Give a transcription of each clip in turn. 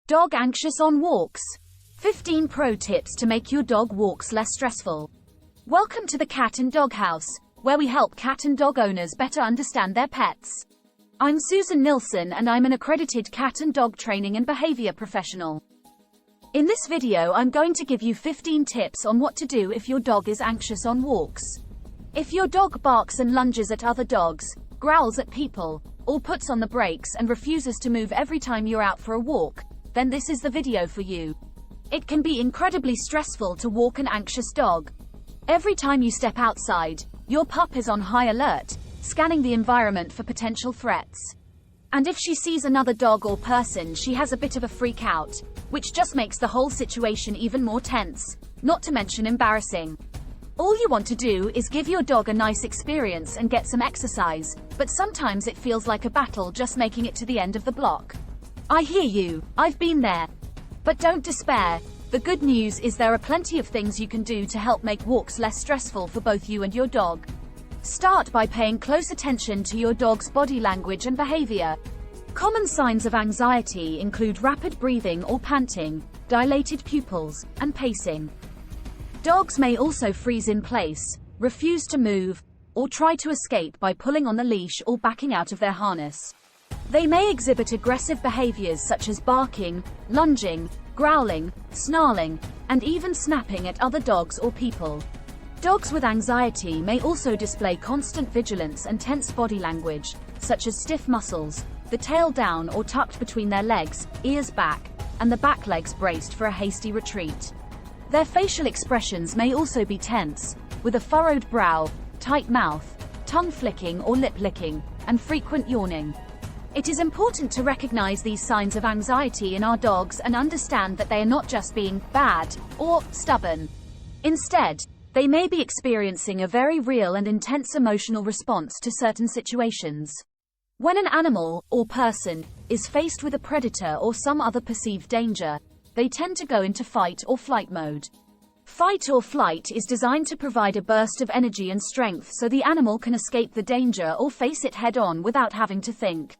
Dog anxious on walks. 15 pro tips to make your dog walks less stressful. Welcome to the Cat and Dog House, where we help cat and dog owners better understand their pets. I'm Susan Nilsson and I'm an accredited cat and dog training and behavior professional. In this video I'm going to give you 15 tips on what to do if your dog is anxious on walks. If your dog barks and lunges at other dogs, growls at people, or puts on the brakes and refuses to move every time you're out for a walk, then this is the video for you. It can be incredibly stressful to walk an anxious dog. Every time you step outside, your pup is on high alert, scanning the environment for potential threats. And if she sees another dog or person, she has a bit of a freak out, which just makes the whole situation even more tense, not to mention embarrassing. All you want to do is give your dog a nice experience and get some exercise, but sometimes it feels like a battle just making it to the end of the block. I hear you, I've been there. But don't despair. The good news is there are plenty of things you can do to help make walks less stressful for both you and your dog. Start by paying close attention to your dog's body language and behavior. Common signs of anxiety include rapid breathing or panting, dilated pupils, and pacing. Dogs may also freeze in place, refuse to move, or try to escape by pulling on the leash or backing out of their harness. They may exhibit aggressive behaviors such as barking, lunging, growling, snarling, and even snapping at other dogs or people. Dogs with anxiety may also display constant vigilance and tense body language, such as stiff muscles, the tail down or tucked between their legs, ears back, and the back legs braced for a hasty retreat. Their facial expressions may also be tense, with a furrowed brow, tight mouth, tongue flicking or lip licking, and frequent yawning. It is important to recognize these signs of anxiety in our dogs and understand that they are not just being bad or stubborn. Instead, they may be experiencing a very real and intense emotional response to certain situations. When an animal or person is faced with a predator or some other perceived danger, they tend to go into fight or flight mode. Fight or flight is designed to provide a burst of energy and strength so the animal can escape the danger or face it head-on without having to think.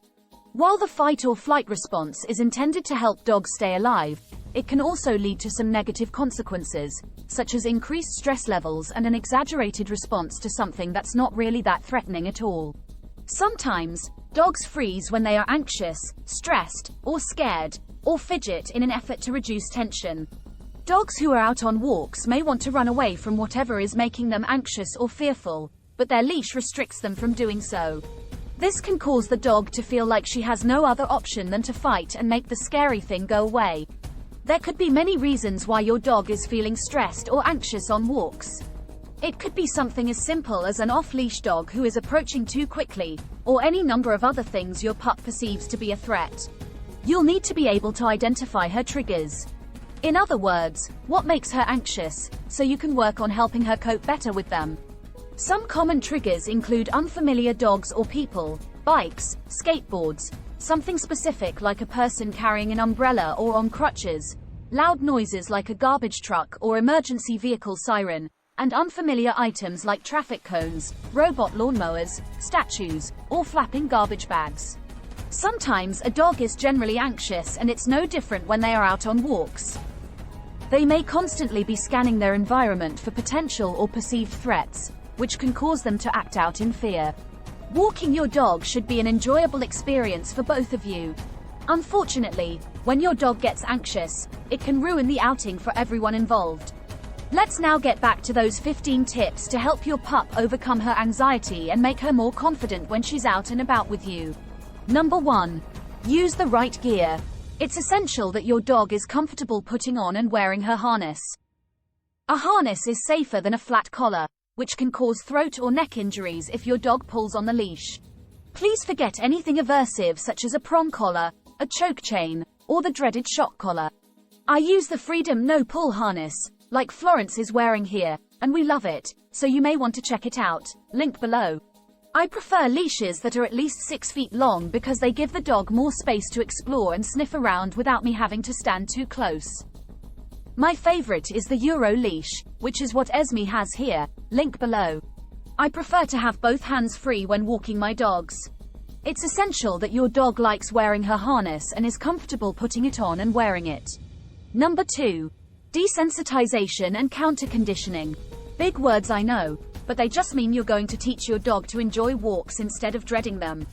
While the fight or flight response is intended to help dogs stay alive, it can also lead to some negative consequences, such as increased stress levels and an exaggerated response to something that's not really that threatening at all. Sometimes, dogs freeze when they are anxious, stressed, or scared, or fidget in an effort to reduce tension. Dogs who are out on walks may want to run away from whatever is making them anxious or fearful, but their leash restricts them from doing so. This can cause the dog to feel like she has no other option than to fight and make the scary thing go away. There could be many reasons why your dog is feeling stressed or anxious on walks. It could be something as simple as an off-leash dog who is approaching too quickly, or any number of other things your pup perceives to be a threat. You'll need to be able to identify her triggers. In other words, what makes her anxious, so you can work on helping her cope better with them. Some common triggers include unfamiliar dogs or people, bikes, skateboards, something specific like a person carrying an umbrella or on crutches, loud noises like a garbage truck or emergency vehicle siren, and unfamiliar items like traffic cones, robot lawnmowers, statues, or flapping garbage bags. Sometimes a dog is generally anxious and it's no different when they are out on walks. They may constantly be scanning their environment for potential or perceived threats, which can cause them to act out in fear. Walking your dog should be an enjoyable experience for both of you. Unfortunately, when your dog gets anxious, it can ruin the outing for everyone involved. Let's now get back to those 15 tips to help your pup overcome her anxiety and make her more confident when she's out and about with you. Number 1. Use the right gear. It's essential that your dog is comfortable putting on and wearing her harness. A harness is safer than a flat collar, which can cause throat or neck injuries if your dog pulls on the leash. Please forget anything aversive such as a prong collar, a choke chain, or the dreaded shock collar. I use the Freedom No Pull harness, like Florence is wearing here, and we love it, so you may want to check it out, link below. I prefer leashes that are at least 6 feet long because they give the dog more space to explore and sniff around without me having to stand too close. My favorite is the Euro leash, which is what Esme has here, link below. I prefer to have both hands free when walking my dogs. It's essential that your dog likes wearing her harness and is comfortable putting it on and wearing it. Number 2. Desensitization and counter-conditioning. Big words, I know, but they just mean you're going to teach your dog to enjoy walks instead of dreading them.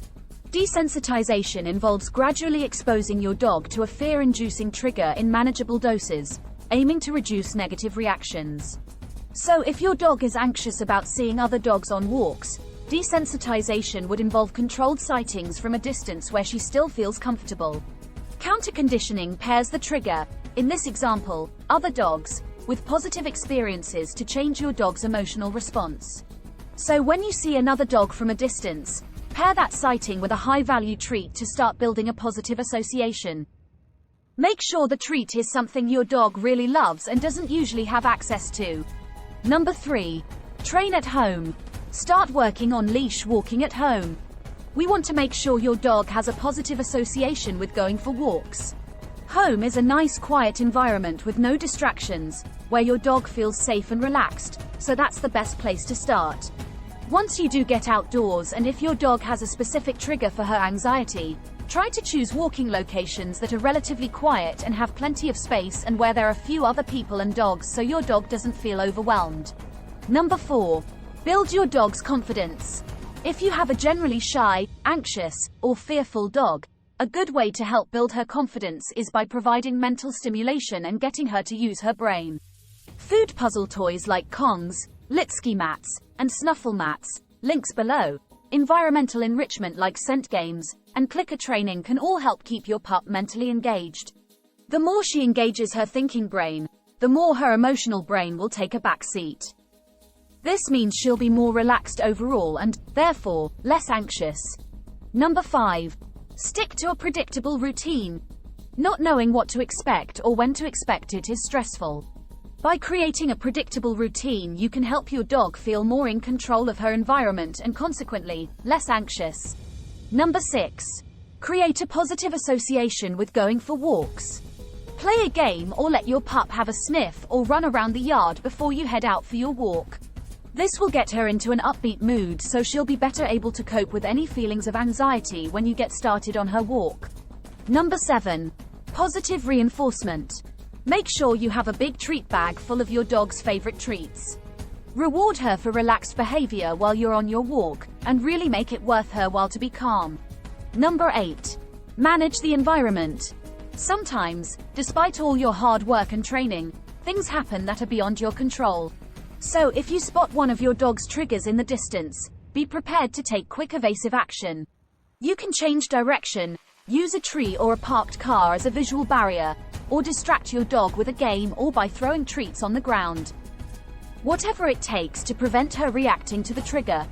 Desensitization involves gradually exposing your dog to a fear-inducing trigger in manageable doses, aiming to reduce negative reactions. So if your dog is anxious about seeing other dogs on walks, desensitization would involve controlled sightings from a distance where she still feels comfortable. Counter-conditioning pairs the trigger, in this example, other dogs, with positive experiences to change your dog's emotional response. So when you see another dog from a distance, pair that sighting with a high-value treat to start building a positive association. Make sure the treat is something your dog really loves and doesn't usually have access to. Number 3. Train at home. Start working on leash walking at home. We want to make sure your dog has a positive association with going for walks. Home is a nice quiet environment with no distractions, where your dog feels safe and relaxed, so that's the best place to start. Once you do get outdoors, and if your dog has a specific trigger for her anxiety, try to choose walking locations that are relatively quiet and have plenty of space and where there are few other people and dogs so your dog doesn't feel overwhelmed. Number 4. Build your dog's confidence. If you have a generally shy, anxious, or fearful dog, a good way to help build her confidence is by providing mental stimulation and getting her to use her brain. Food puzzle toys like Kongs, Litsky mats, and Snuffle mats, links below, environmental enrichment like scent games, and clicker training can all help keep your pup mentally engaged. The more she engages her thinking brain, the more her emotional brain will take a back seat. This means she'll be more relaxed overall and, therefore, less anxious. Number 5. Stick to a predictable routine. Not knowing what to expect or when to expect it is stressful. By creating a predictable routine, you can help your dog feel more in control of her environment and consequently, less anxious. Number 6. Create a positive association with going for walks. Play a game or let your pup have a sniff or run around the yard before you head out for your walk. This will get her into an upbeat mood so she'll be better able to cope with any feelings of anxiety when you get started on her walk. Number 7. Positive reinforcement. Make sure you have a big treat bag full of your dog's favorite treats. Reward her for relaxed behavior while you're on your walk, and really make it worth her while to be calm. Number 8. Manage the environment. Sometimes, despite all your hard work and training, things happen that are beyond your control. So if you spot one of your dog's triggers in the distance, be prepared to take quick evasive action. You can change direction, use a tree or a parked car as a visual barrier, or distract your dog with a game or by throwing treats on the ground. Whatever it takes to prevent her reacting to the trigger.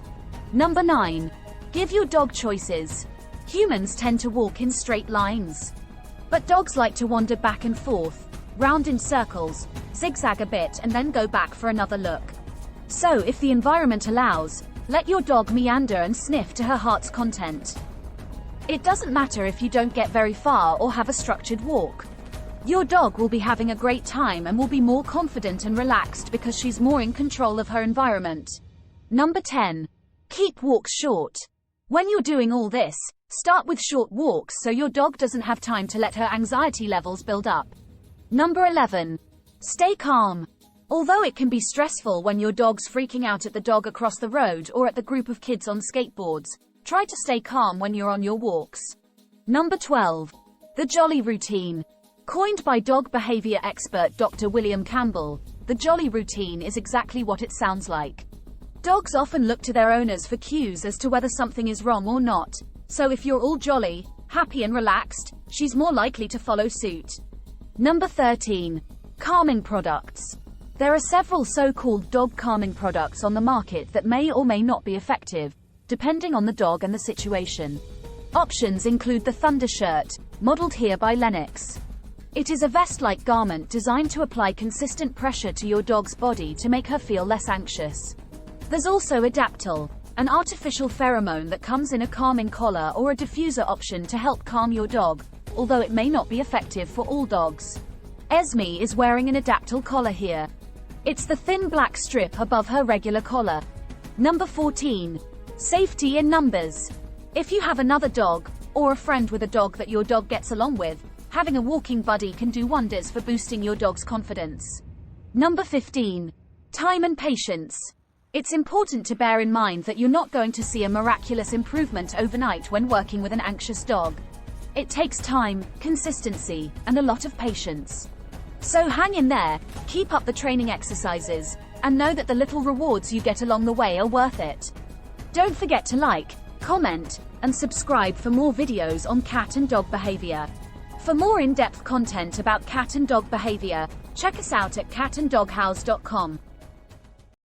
Number 9. Give your dog choices. Humans tend to walk in straight lines, but dogs like to wander back and forth, round in circles, zigzag a bit and then go back for another look. So if the environment allows, let your dog meander and sniff to her heart's content. It doesn't matter if you don't get very far or have a structured walk. Your dog will be having a great time and will be more confident and relaxed because she's more in control of her environment. Number 10. Keep walks short. When you're doing all this, start with short walks so your dog doesn't have time to let her anxiety levels build up. Number 11. Stay calm. Although it can be stressful when your dog's freaking out at the dog across the road or at the group of kids on skateboards, try to stay calm when you're on your walks. Number 12. The Jolly Routine. Coined by dog behavior expert Dr. William Campbell, the Jolly Routine is exactly what it sounds like. Dogs often look to their owners for cues as to whether something is wrong or not, so if you're all jolly, happy and relaxed, she's more likely to follow suit. Number 13. Calming products. There are several so-called dog calming products on the market that may or may not be effective, depending on the dog and the situation. Options include the Thunder Shirt, modeled here by Lennox. It is a vest-like garment designed to apply consistent pressure to your dog's body to make her feel less anxious. There's also Adaptil, an artificial pheromone that comes in a calming collar or a diffuser option to help calm your dog, although it may not be effective for all dogs. Esme is wearing an Adaptil collar here. It's the thin black strip above her regular collar. Number 14. Safety in numbers. If you have another dog, or a friend with a dog that your dog gets along with, having a walking buddy can do wonders for boosting your dog's confidence. Number 15. Time and patience. It's important to bear in mind that you're not going to see a miraculous improvement overnight when working with an anxious dog. It takes time, consistency, and a lot of patience. So hang in there, keep up the training exercises, and know that the little rewards you get along the way are worth it. Don't forget to like, comment, and subscribe for more videos on cat and dog behavior. For more in-depth content about cat and dog behavior, check us out at catanddoghouse.com.